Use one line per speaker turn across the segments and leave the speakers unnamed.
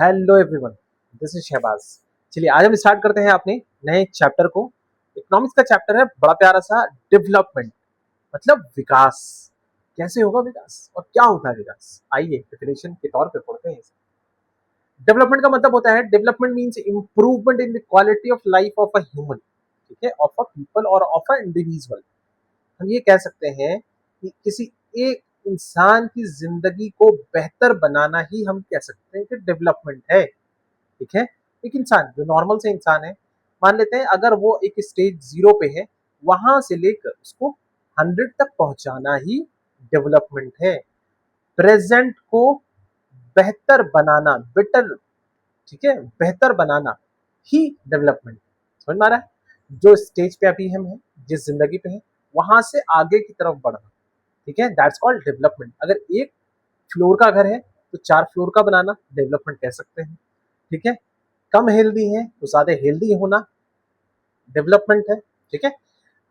Hello everyone, this is Shahbaz. चलिए आज हम स्टार्ट करते हैं अपने नए चैप्टर को। इकोनॉमिक्स का चैप्टर है बड़ा प्यारा सा, डेवलपमेंट मतलब विकास। कैसे होगा विकास और क्या होता है विकास, आइए डेफिनेशन के तौर पे पढ़ते हैं इसे। डेवलपमेंट का मतलब होता है, development means improvement in the quality of life of a human, ठीक है, ऑफ अ पीपल और ऑफ अ इंडिविजुअल। हम ये कह सकते हैं कि किसी एक इंसान की जिंदगी को बेहतर बनाना ही हम कह सकते हैं कि डेवलपमेंट है। ठीक है, एक इंसान जो नॉर्मल से इंसान है, मान लेते हैं अगर वो एक स्टेज 0 पे है, वहां से लेकर उसको 100 तक पहुंचाना ही डेवलपमेंट है। प्रेजेंट को बेहतर बनाना, बेटर, ठीक है, बेहतर बनाना ही डेवलपमेंट। समझ में आ रहा है? जो स्टेज पे अभी हम हैं, जिस जिंदगी पे हैं, वहां से आगे की तरफ बढ़ना, ठीक है, दैट्स कॉल्ड डेवलपमेंट। अगर एक फ्लोर का घर है तो 4 फ्लोर का बनाना डेवलपमेंट कह सकते हैं। ठीक है, कम हेल्दी है तो ज्यादा हेल्दी होना डेवलपमेंट है। ठीक है,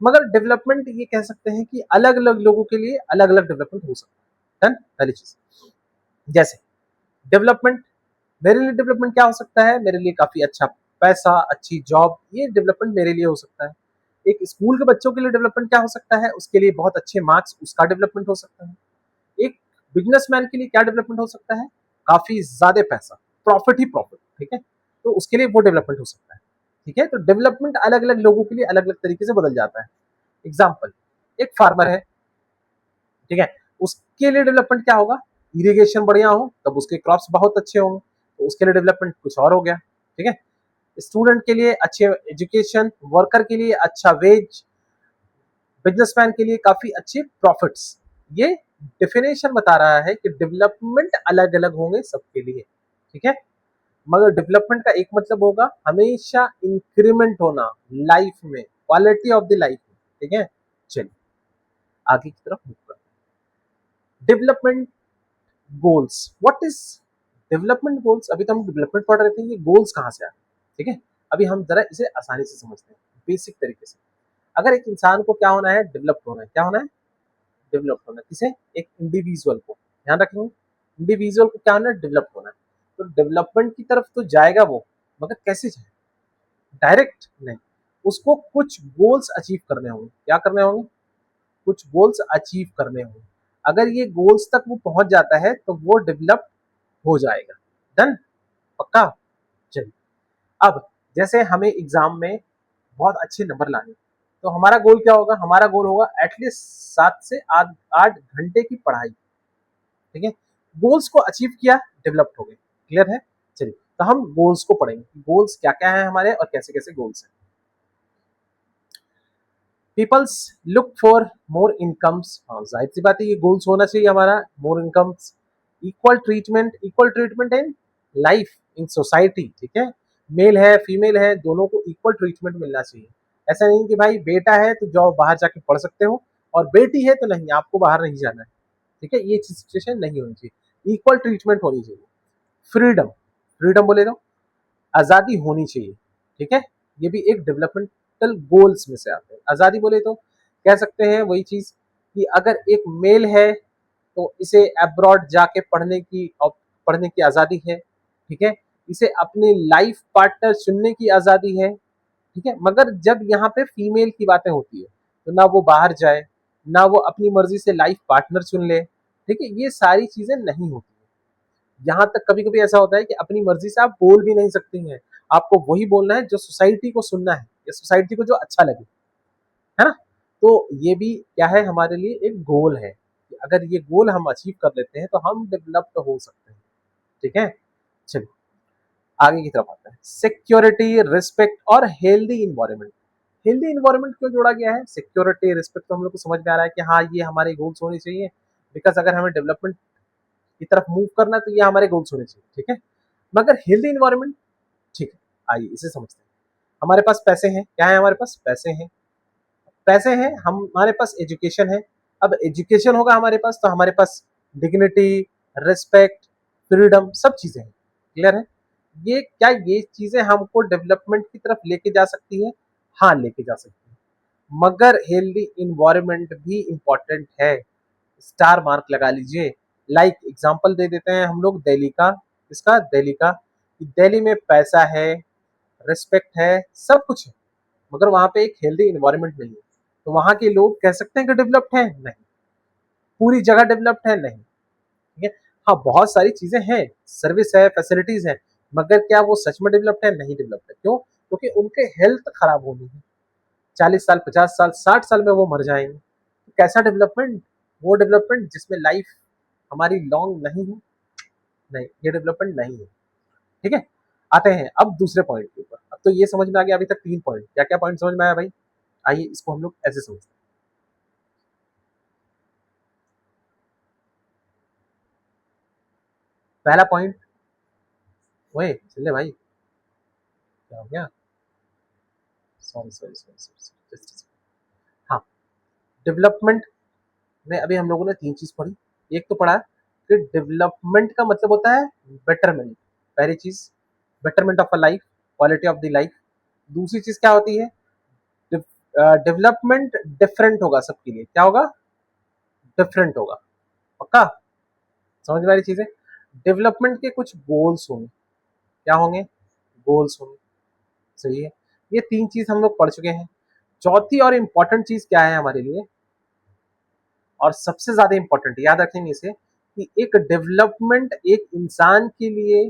मगर डेवलपमेंट ये कह सकते हैं कि अलग अलग लोगों के लिए अलग अलग डेवलपमेंट हो सकता है। पहली चीज, जैसे डेवलपमेंट, मेरे लिए डेवलपमेंट क्या हो सकता है, मेरे लिए काफी अच्छा पैसा, अच्छी जॉब, ये डेवलपमेंट मेरे लिए हो सकता है। एक स्कूल के बच्चों के लिए डेवलपमेंट क्या हो सकता है, उसके लिए बहुत अच्छे मार्क्स, उसका डेवलपमेंट हो सकता है। एक बिजनेसमैन के लिए क्या डेवलपमेंट हो सकता है, काफी ज्यादा पैसा, प्रॉफिट ही प्रॉफिट। ठीक है, तो उसके लिए वो डेवलपमेंट हो सकता है। ठीक है, तो डेवलपमेंट अलग अलग लोगों के लिए अलग अलग तरीके से बदल जाता है। एग्जाम्पल, एक फार्मर है, ठीक है, उसके लिए डेवलपमेंट क्या होगा, इरिगेशन बढ़िया हो तब उसके क्रॉप्स बहुत अच्छे होंगे, तो उसके लिए डेवलपमेंट कुछ और हो गया। ठीक है, स्टूडेंट के लिए अच्छे एजुकेशन, वर्कर के लिए अच्छा वेज, बिजनेसमैन के लिए काफी अच्छे प्रॉफिट्स। ये डेफिनेशन बता रहा है कि डेवलपमेंट अलग अलग होंगे सबके लिए। ठीक है, मगर डेवलपमेंट का एक मतलब होगा हमेशा इंक्रीमेंट होना लाइफ में, क्वालिटी ऑफ द लाइफ में। ठीक है, चलिए आगे की तरफ मूव करते हैं। Development goals, what is development goals? अभी तो हम डेवलपमेंट पढ़ रहे थे, ये गोल्स कहाँ से आए? ठीक है, अभी हम जरा इसे आसानी से समझते हैं बेसिक तरीके से। अगर एक इंसान को क्या होना है, डेवलप होना है, क्या होना है, डेवलप होना है। किसे? एक इंडिविजुअल को, ध्यान रखेंगे, इंडिविजुअल को क्या होना है, डेवलप होना है। तो डेवलपमेंट की तरफ तो जाएगा वो, मगर कैसे जाए, डायरेक्ट नहीं, उसको कुछ गोल्स अचीव करने होंगे। क्या करने होंगे? कुछ गोल्स अचीव करने होंगे। अगर ये गोल्स तक वो पहुंच जाता है तो वो डेवलप हो जाएगा। डन, पक्का। चलिए, अब जैसे हमें एग्जाम में बहुत अच्छे नंबर लाने, तो हमारा गोल क्या होगा, हमारा गोल होगा एटलीस्ट 7 से 8 घंटे की पढ़ाई। ठीक है, गोल्स को अचीव किया, डेवलप्ड हो गए। क्लियर है? चलिए, तो हम गोल्स को पढ़ेंगे, गोल्स क्या क्या है हमारे और कैसे कैसे गोल्स हैं। Peoples look for more incomes, हाँ जाहिर सी बात है ये गोल्स होना चाहिए हमारा, more incomes, equal treatment in life, in society. ठीक है, मेल है फीमेल है, दोनों को इक्वल ट्रीटमेंट मिलना चाहिए। ऐसा नहीं कि भाई बेटा है तो जाओ बाहर जाके पढ़ सकते हो, और बेटी है तो नहीं, आपको बाहर नहीं जाना है। ठीक है, ये सिचुएशन नहीं होनी चाहिए, इक्वल ट्रीटमेंट होनी चाहिए। फ्रीडम, फ्रीडम बोले तो आजादी होनी चाहिए। ठीक है, ये भी एक डेवलपमेंटल गोल्स में से आते हैं। आजादी बोले तो कह सकते हैं वही चीज कि अगर एक मेल है तो इसे अब्रॉड जाके पढ़ने की आजादी है। ठीक है, इसे अपनी लाइफ पार्टनर चुनने की आजादी है। ठीक है, मगर जब यहाँ पे फीमेल की बातें होती है तो ना वो बाहर जाए, ना वो अपनी मर्जी से लाइफ पार्टनर चुन ले। ठीक है, ये सारी चीजें नहीं होती। यहाँ तक कभी कभी ऐसा होता है कि अपनी मर्जी से आप बोल भी नहीं सकती हैं, आपको वही बोलना है जो सोसाइटी को सुनना है या सोसाइटी को जो अच्छा लगे, है ना? तो ये भी क्या है, हमारे लिए एक गोल है कि अगर ये गोल हम अचीव कर लेते हैं तो हम डेवलप्ड हो सकते हैं। ठीक है, चलिए आगे की तरफ आते हैं। सिक्योरिटी, रिस्पेक्ट और हेल्दी इन्वायरमेंट। हेल्दी इन्वायरमेंट क्यों जोड़ा गया है? सिक्योरिटी, रिस्पेक्ट तो हम लोग को समझ में आ रहा है कि हाँ ये हमारे गोल्स होने चाहिए, बिकॉज अगर हमें डेवलपमेंट की तरफ मूव करना है तो ये हमारे गोल्स होने चाहिए। ठीक है, मगर हेल्दी इन्वायरमेंट, ठीक है, आइए इसे समझते हैं। हमारे पास पैसे हैं, क्या है हमारे पास? पैसे हैं, पैसे हैं, हमारे पास एजुकेशन है। अब एजुकेशन होगा हमारे पास तो हमारे पास डिग्निटी, रिस्पेक्ट, फ्रीडम, सब चीजें हैं। क्लियर है? ये क्या, ये चीजें हमको डेवलपमेंट की तरफ लेके जा सकती है? हाँ लेके जा सकती है, मगर हेल्दी इन्वायरमेंट भी इंपॉर्टेंट है। स्टार मार्क लगा लीजिए। लाइक एग्जांपल दे देते हैं हम लोग दिल्ली का, इसका दिल्ली का, कि दिल्ली में पैसा है, रिस्पेक्ट है, सब कुछ है, मगर वहां पे एक हेल्दी इन्वायरमेंट नहीं है, तो वहां के लोग कह सकते हैं कि डेवलप्ड है? नहीं। पूरी जगह डेवलप्ड है? नहीं। ठीक है। हाँ, बहुत सारी चीजें हैं, सर्विस है, फैसिलिटीज है, मगर क्या वो सच में डेवलप्ड है? नहीं डेवलप्ड है। क्यों? क्योंकि उनके हेल्थ खराब होनी है, 40 साल, 50 साल, 60 साल में वो मर जाएंगे। तो कैसा डेवलपमेंट? वो डेवलपमेंट जिसमें लाइफ हमारी लॉन्ग नहीं है, नहीं, ये डेवलपमेंट नहीं है। ठीक है। आते हैं अब दूसरे पॉइंट के ऊपर। अब तो ये समझ में आ गया, अभी तक 3 पॉइंट, क्या क्या पॉइंट समझ में आया भाई? आइए इसको हम लोग ऐसे समझते हैं। पहला पॉइंट, ओए चले भाई, क्या हो गया? Sorry sorry sorry sorry, just, हाँ, डेवलपमेंट में अभी हम लोगों ने 3 चीज पढ़ी। एक तो पढ़ा कि डेवलपमेंट का मतलब होता है बेटरमेंट, पहली चीज betterment of a life, quality of the life. दूसरी चीज क्या होती है? डेवलपमेंट डिफरेंट होगा सबके लिए। क्या होगा? डिफरेंट होगा। पक्का? समझ में आ रही चीजें? डेवलपमेंट के कुछ गोल्स होंगे। क्या होंगे? गोल्स होंगे। सही है। ये 3 चीज हम लोग पढ़ चुके हैं। चौथी और इम्पोर्टेंट चीज क्या है हमारे लिए, और सबसे ज्यादा इंपॉर्टेंट, याद रखेंगे इसे, कि एक डेवलपमेंट एक इंसान के लिए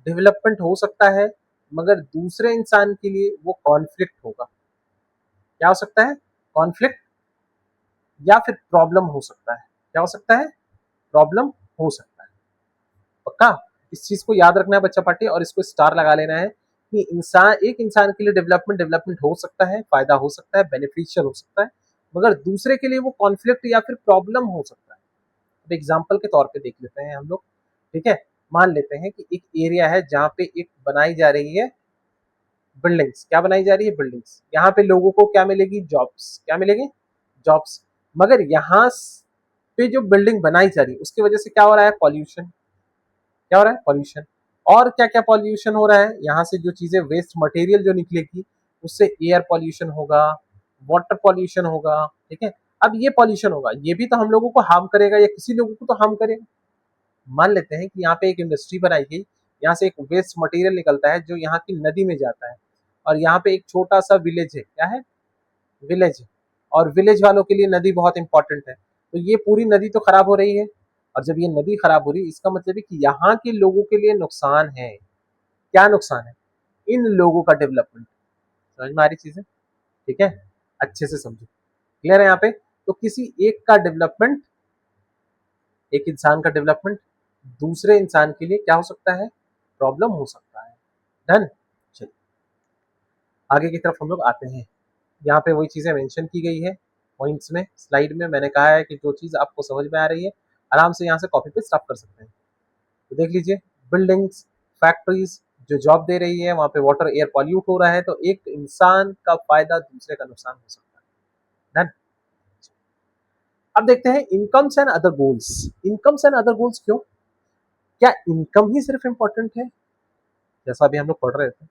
डेवलपमेंट हो सकता है, मगर दूसरे इंसान के लिए वो कॉन्फ्लिक्ट होगा। क्या हो सकता है? कॉन्फ्लिक्ट, या फिर प्रॉब्लम हो सकता है। क्या हो सकता है? प्रॉब्लम हो सकता है। पक्का? इस चीज को याद रखना है बच्चा पार्टी, और इसको स्टार लगा लेना है कि एक इंसान के लिए डेवलपमेंट डेवलपमेंट हो सकता है, फायदा हो सकता है, बेनिफिशियल हो सकता है, मगर दूसरे के लिए वो कॉन्फ्लिक्ट या फिर प्रॉब्लम हो सकता है। अब एग्जाम्पल के तौर पे देख लेते हैं हम लोग। ठीक है। मान लेते हैं कि एक एरिया है जहाँ पे एक बनाई जा रही है बिल्डिंग्स। क्या बनाई जा रही है? बिल्डिंग्स। यहाँ पे लोगों को क्या मिलेगी? जॉब्स। क्या मिलेगी? जॉब्स। मगर यहाँ पे जो बिल्डिंग बनाई जा रही है उसकी वजह से क्या हो रहा है? पॉल्यूशन। क्या हो रहा है? पॉल्यूशन। और क्या क्या पॉल्यूशन हो रहा है? यहाँ से जो चीजें, वेस्ट मटेरियल जो निकलेगी, उससे एयर पॉल्यूशन होगा, वाटर पॉल्यूशन होगा। ठीक है। अब ये पॉल्यूशन होगा, ये भी तो हम लोगों को हार्म करेगा, या किसी लोगों को तो हार्म करेगा। मान लेते हैं कि यहाँ पे एक इंडस्ट्री बनाई गई, यहाँ से एक वेस्ट मटेरियल निकलता है जो यहाँ की नदी में जाता है, और यहाँ पे एक छोटा सा विलेज है। क्या है? विलेज है। और विलेज वालों के लिए नदी बहुत इंपॉर्टेंट है, तो ये पूरी नदी तो खराब हो रही है। और जब ये नदी खराब हो रही है, इसका मतलब है कि यहाँ के लोगों के लिए नुकसान है। क्या नुकसान है? इन लोगों का डेवलपमेंट। समझ में आ रही चीजें? ठीक है। अच्छे से समझो। क्लियर है यहाँ पे? तो किसी एक का डेवलपमेंट, एक इंसान का डेवलपमेंट दूसरे इंसान के लिए क्या हो सकता है? प्रॉब्लम हो सकता है। डन। चलिए आगे की तरफ हम लोग आते हैं। यहाँ पे वही चीजें मेंशन की गई है पॉइंट्स में, स्लाइड में मैंने कहा है कि जो चीज आपको समझ में आ रही है आराम से यहाँ से कॉपी पेस्ट आप कर सकते हैं। तो देख लीजिए, बिल्डिंग्स, फैक्ट्रीज जो जॉब दे रही है, वहां पे वाटर एयर पॉल्यूट हो रहा है, तो एक इंसान का फायदा दूसरे का नुकसान हो सकता है। डन। अब देखते हैं incomes and other goals. Incomes and other goals क्यों? क्या इनकम ही सिर्फ इंपॉर्टेंट है, जैसा अभी हम लोग पढ़ रहे थे?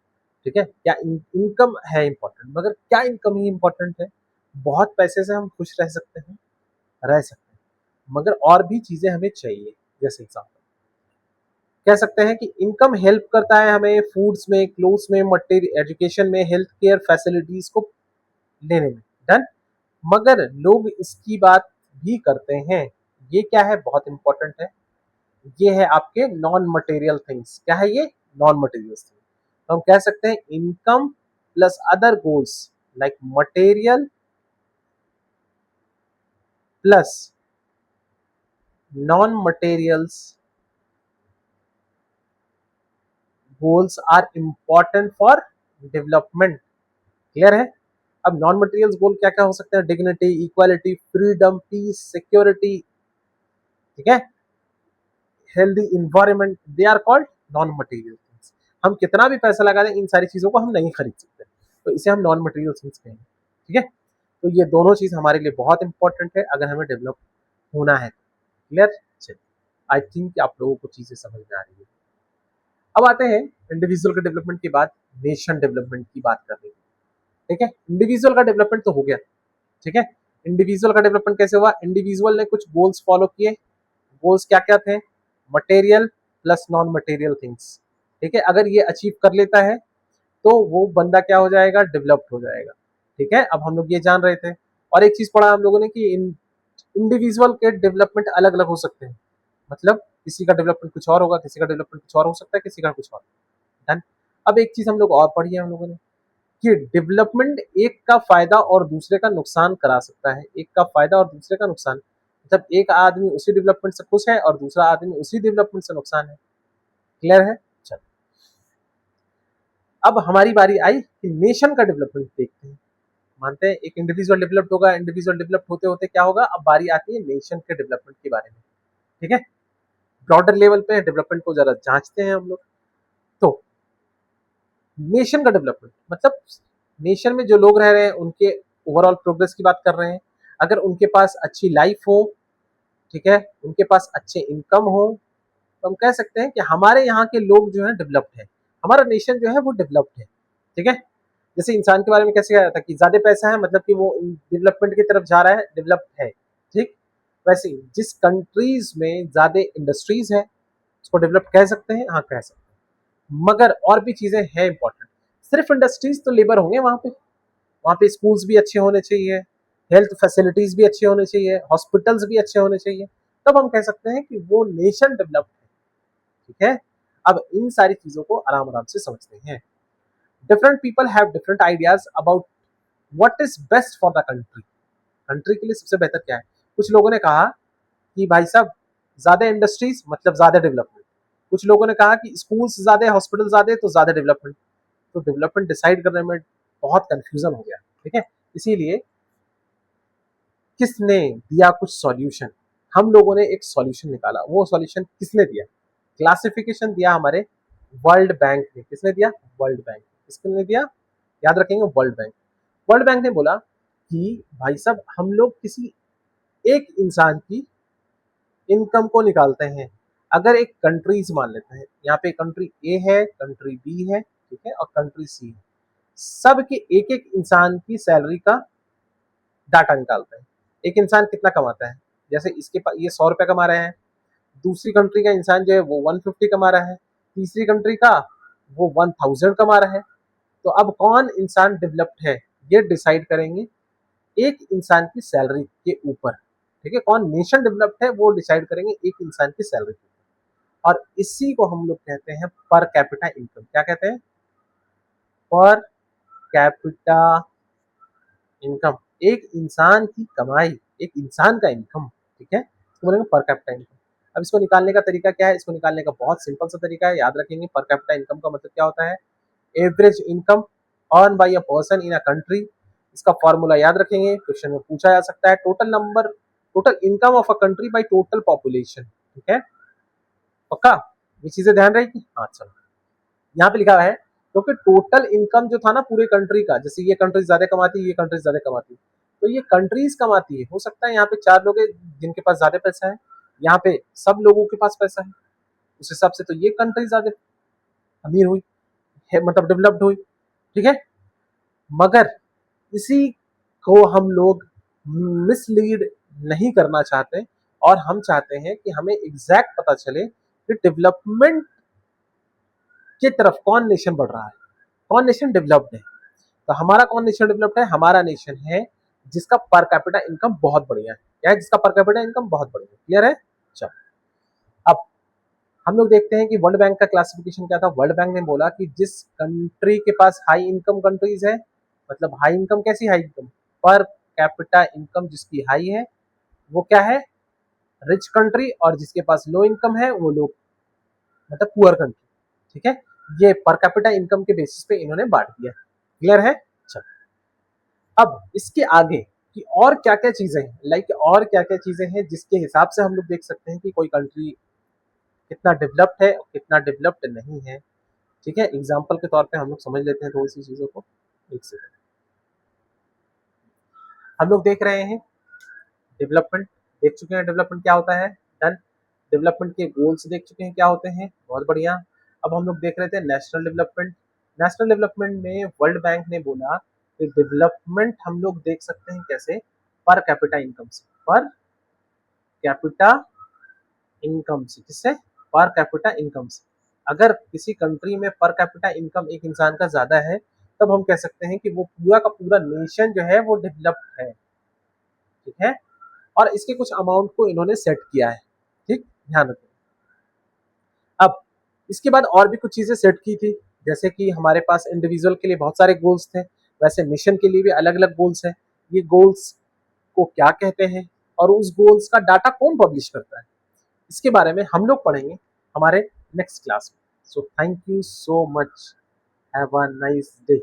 ठीक है। क्या इनकम है इंपॉर्टेंट? मगर क्या इनकम ही इंपॉर्टेंट है? बहुत पैसे से हम खुश रह सकते हैं, रह सकते हैं, मगर और भी चीजें हमें चाहिए। जैसे एग्जाम्पल कह सकते हैं कि इनकम हेल्प करता है हमें फूड्स में, क्लोथ्स में, मटेरियल, एजुकेशन में, हेल्थ केयर फैसिलिटीज को लेने में। डन। मगर लोग इसकी बात भी करते हैं, ये क्या है? बहुत इंपॉर्टेंट है। ये है आपके नॉन मटेरियल थिंग्स। क्या है ये? Non material things. तो हम कह सकते हैं income plus other goals like material plus non materials goals are important for development. Clear है? अब नॉन मटेरियल्स गोल क्या क्या हो सकते हैं? Dignity, equality, freedom, peace, security. ठीक है। Healthy environment, they are called non material things. हम कितना भी पैसा लगा दें, इन सारी चीजों को हम नहीं खरीद सकते, तो इसे हम नॉन मटेरियल थिंग्स कहेंगे। ठीक है। तो ये दोनों चीज हमारे लिए बहुत इंपॉर्टेंट है अगर हमें डेवलप होना है। क्लियर? चलिए, आई थिंक आप लोगों को चीजें समझ में आ रही है। अब आते हैं इंडिविजुअल के डेवलपमेंट के बाद नेशन डेवलपमेंट की बात करने की। ठीक है। इंडिविजुअल का डेवलपमेंट तो हो गया। ठीक है। इंडिविजुअल का डेवलपमेंट कैसे हुआ? इंडिविजुअल ने कुछ गोल्स फॉलो किए। गोल्स क्या क्या थे? Material plus non material things. ठीक है, अगर ये अचीव कर लेता है तो वो बंदा क्या हो जाएगा, डेवलप्ड हो जाएगा। ठीक है, अब हम लोग ये जान रहे थे। और एक चीज पढ़ा हम लोगों ने कि इंडिविजुअल के डेवलपमेंट अलग अलग हो सकते हैं, मतलब किसी का डेवलपमेंट कुछ और होगा, किसी का डेवलपमेंट कुछ और हो सकता है, किसी का कुछ और। डन। अब एक चीज हम लोग और पढ़ी है हम लोगों ने कि डेवलपमेंट एक का फायदा और दूसरे का नुकसान करा सकता है, एक का फायदा और दूसरे का नुकसान, मतलब एक आदमी उसी डेवलपमेंट से खुश है और दूसरा आदमी उसी डेवलपमेंट से नुकसान है। क्लियर है? चलो, अब हमारी बारी आई कि नेशन का डेवलपमेंट देखते हैं। मानते हैं एक इंडिविजुअल डेवलप्ड होगा, इंडिविजुअल डेवलप्ड होते होते क्या होगा, अब बारी आती है नेशन के डेवलपमेंट के बारे में। ठीक है, ब्रॉडर लेवल पे डेवलपमेंट को जरा जांचते हैं हम लोग। तो नेशन का डेवलपमेंट मतलब नेशन में जो लोग रह रहे हैं उनके ओवरऑल प्रोग्रेस की बात कर रहे हैं। अगर उनके पास अच्छी लाइफ हो, ठीक है, उनके पास अच्छे इनकम हो, तो हम कह सकते हैं कि हमारे यहाँ के लोग जो है डेवलप्ड है, हमारा नेशन जो है वो डेवलप्ड है। ठीक है, जैसे इंसान के बारे में कैसे कहा जाता है कि ज्यादा पैसा है मतलब कि वो डेवलपमेंट की तरफ जा रहा है, डेवलप्ड है। ठीक, वैसे ही जिस कंट्रीज में ज्यादा इंडस्ट्रीज है उसको डेवलप्ड कह सकते हैं, हाँ कह सकते हैं। मगर और भी चीजें हैं इंपॉर्टेंट, सिर्फ इंडस्ट्रीज तो लेबर होंगे वहां पे स्कूल्स भी अच्छे होने चाहिए, हेल्थ फैसिलिटीज भी अच्छे होने चाहिए, हॉस्पिटल्स भी अच्छे होने चाहिए, तब हम कह सकते हैं कि वो नेशन डेवलप्ड है। ठीक है, अब इन सारी चीजों को आराम आराम से समझते हैं। Different people have different ideas about what is best for the country. Country के लिए सबसे बेहतर क्या है। कुछ लोगों ने कहा कि भाई साहब ज्यादा इंडस्ट्रीज मतलब ज्यादा डेवलपमेंट, कुछ लोगों ने कहा कि स्कूल्स ज्यादा, हॉस्पिटल ज्यादा तो ज्यादा डेवलपमेंट। तो डेवलपमेंट डिसाइड करने में बहुत कंफ्यूजन हो गया। ठीक है, इसीलिए किसने दिया कुछ सॉल्यूशन, हम लोगों ने एक सॉल्यूशन निकाला। वो सॉल्यूशन किसने दिया, क्लासिफिकेशन दिया हमारे वर्ल्ड बैंक ने। किसने दिया, वर्ल्ड बैंक। किसने दिया, याद रखेंगे, वर्ल्ड बैंक। वर्ल्ड बैंक ने बोला कि भाई साहब हम लोग किसी एक इंसान की इनकम को निकालते हैं। अगर एक कंट्रीज मान लेते हैं, यहाँ पे कंट्री ए है, कंट्री बी है, ठीक है, और कंट्री सी है, सबके एक एक इंसान की सैलरी का डाटा निकालते हैं। एक इंसान कितना कमाता है, जैसे इसके पास ये 100 रुपया कमा रहे हैं, दूसरी कंट्री का इंसान जो है वो 150 कमा रहा है, तीसरी कंट्री का वो 1000 कमा रहा है। तो अब कौन इंसान डेवलप्ड है ये डिसाइड करेंगे एक इंसान की सैलरी के ऊपर। ठीक है, कौन नेशन डेवलप्ड है वो डिसाइड करेंगे एक इंसान की सैलरी के ऊपर। और इसी को हम लोग कहते हैं पर कैपिटा इनकम। क्या कहते हैं, पर कैपिटा इनकम। एक इंसान की कमाई, एक इंसान का इनकम। ठीक है, इसको बोलेंगे पर कैपिटा इनकम। अब इसको निकालने का तरीका क्या है, इसको निकालने का बहुत सिंपल सा तरीका है, याद रखेंगे। पर कैपिटा इनकम का मतलब क्या होता है, average income earn by a person in a country. इसका फॉर्मूला याद रखेंगे, क्वेश्चन में पूछा जा सकता है। Total number, total income of a country by total population. ठीक है, पक्का, ये चीजें ध्यान रहेगी। हाँ चलो, यहाँ पे लिखा है क्योंकि टोटल इनकम जो था ना पूरे कंट्री का, जैसे ये कंट्री ज्यादा कमाती है, ये कंट्री ज्यादा कमाती है, तो ये कंट्रीज कमाती है। हो सकता है यहाँ पे 4 लोग हैं जिनके पास ज्यादा पैसा है, यहाँ पे सब लोगों के पास पैसा है, उस हिसाब से तो ये कंट्री ज्यादा अमीर हुई है, मतलब डेवलप्ड हुई। ठीक है, मगर इसी को हम लोग मिसलीड नहीं करना चाहते, और हम चाहते हैं कि हमें एग्जैक्ट पता चले कि डेवलपमेंट की तरफ कौन नेशन बढ़ रहा है, कौन नेशन डेवलप्ड है। तो हमारा कौन नेशन डेवलप्ड है, हमारा नेशन है जिसका पर कैपिटा इनकम बहुत बढ़िया है। क्या है, जिसका पर कैपिटा इनकम बहुत बढ़िया है। क्लियर है? चलो, अब हम लोग देखते हैं कि वर्ल्ड बैंक का क्लासिफिकेशन क्या था। वर्ल्ड बैंक ने बोला कि जिस कंट्री के पास हाई इनकम कंट्रीज है, मतलब हाई इनकम कैसी high income, per capita income जिसकी हाई है वो क्या है, रिच कंट्री, और जिसके पास लो इनकम है वो लो, मतलब पुअर कंट्री। ठीक है, ये पर कैपिटा इनकम के बेसिस पे इन्होंने बांट दिया। क्लियर है? चलो, अब इसके आगे कि और क्या क्या चीजें हैं, लाइक और क्या क्या चीजें हैं जिसके हिसाब से हम लोग देख सकते हैं कि कोई कंट्री कितना डेवलप्ड है और कितना डेवलप्ड नहीं है। ठीक है, एग्जाम्पल के तौर पे हम लोग समझ लेते हैं थोड़ी सी चीजों को। एक सेकंड, हम लोग देख रहे हैं डेवलपमेंट, देख चुके हैं डेवलपमेंट क्या होता है, डन। डेवलपमेंट के गोल्स देख चुके हैं क्या होते हैं, बहुत बढ़िया। अब हम लोग देख रहे थे नेशनल डेवलपमेंट। नेशनल डेवलपमेंट में वर्ल्ड बैंक ने बोला कि डेवलपमेंट हम लोग देख सकते हैं कैसे, पर कैपिटा इनकम से। पर कैपिटा इनकम से, किससे, पर कैपिटा इनकम से। अगर किसी कंट्री में पर कैपिटा इनकम एक इंसान का ज्यादा है, तब हम कह सकते हैं कि वो पूरा का पूरा नेशन जो है वो डेवलप्ड है। ठीक है, और इसके कुछ अमाउंट को इन्होंने सेट किया है। ठीक, ध्यान रखें। अब इसके बाद और भी कुछ चीजें सेट की थी, जैसे कि हमारे पास इंडिविजुअल के लिए बहुत सारे गोल्स थे, वैसे मिशन के लिए भी अलग अलग गोल्स हैं। ये गोल्स को क्या कहते हैं और उस गोल्स का डाटा कौन पब्लिश करता है, इसके बारे में हम लोग पढ़ेंगे हमारे नेक्स्ट क्लास में। So thank you so much, have a nice day.